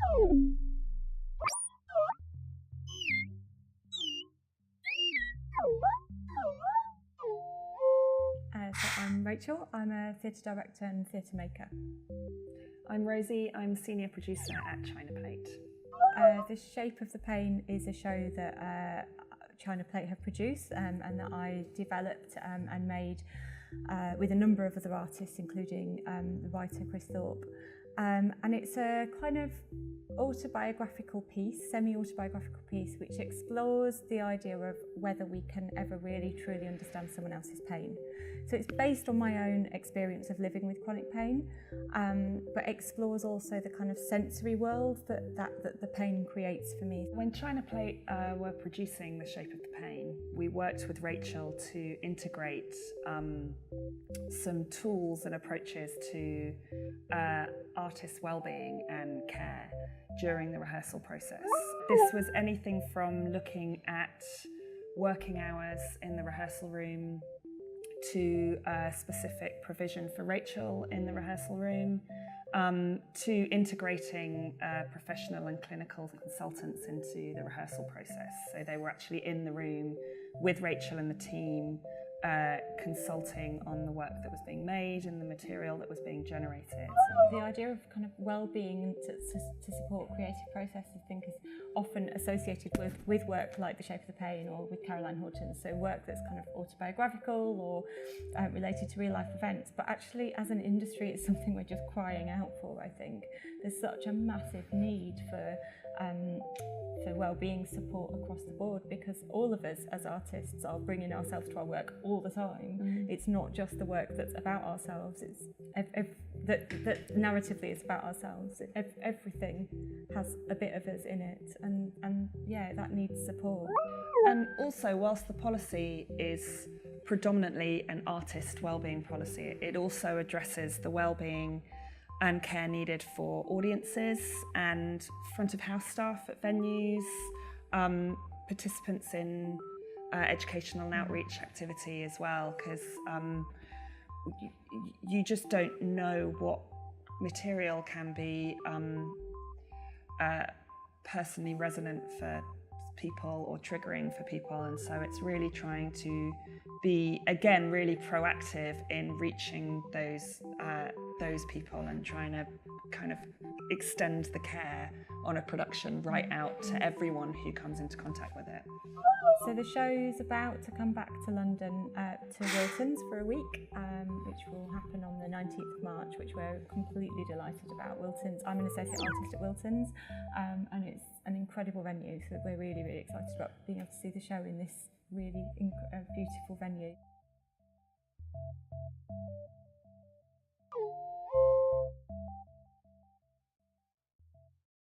So I'm Rachel, I'm a theatre director and theatre maker. I'm Rosie, I'm senior producer at China Plate. The Shape of the Pain is a show that China Plate have produced and that I developed and made with a number of other artists, including the writer Chris Thorpe. And it's a kind of autobiographical piece, semi-autobiographical piece, which explores the idea of whether we can ever really truly understand someone else's pain. So it's based on my own experience of living with chronic pain, but explores also the kind of sensory world that the pain creates for me. When China Plate were producing The Shape of the Pain, we worked with Rachel to integrate some tools and approaches to artist wellbeing and care during the rehearsal process. This was anything from looking at working hours in the rehearsal room to specific provision for Rachel in the rehearsal room, to integrating professional and clinical consultants into the rehearsal process. So they were actually in the room with Rachel and the team, consulting on the work that was being made and the material that was being generated. The idea of kind of well-being to support creative process, I think, is often associated with work like The Shape of the Pain or with Caroline Horton's, so work that's kind of autobiographical or related to real-life events. But actually, as an industry, it's something we're just crying out for, I think. There's such a massive need for well-being support across the board, because all of us as artists are bringing ourselves to our work all the time. It's not just the work that's about ourselves, it's that narratively it's about ourselves. Everything has a bit of us in it, and yeah, that needs support. And also, whilst the policy is predominantly an artist wellbeing policy, it also addresses the wellbeing and care needed for audiences and front of house staff at venues, participants in educational and outreach activity as well, because you just don't know what material can be personally resonant for people or triggering for people, and so it's really trying to be, again, really proactive in reaching those people and trying to kind of extend the care on a production right out to everyone who comes into contact with it. So the show's about to come back to London to Wilton's for a week, which will happen on the 19th of March, which we're completely delighted about. Wilton's, I'm an associate artist at Wilton's, and it's an incredible venue, so we're really, really excited about being able to see the show in this really beautiful venue.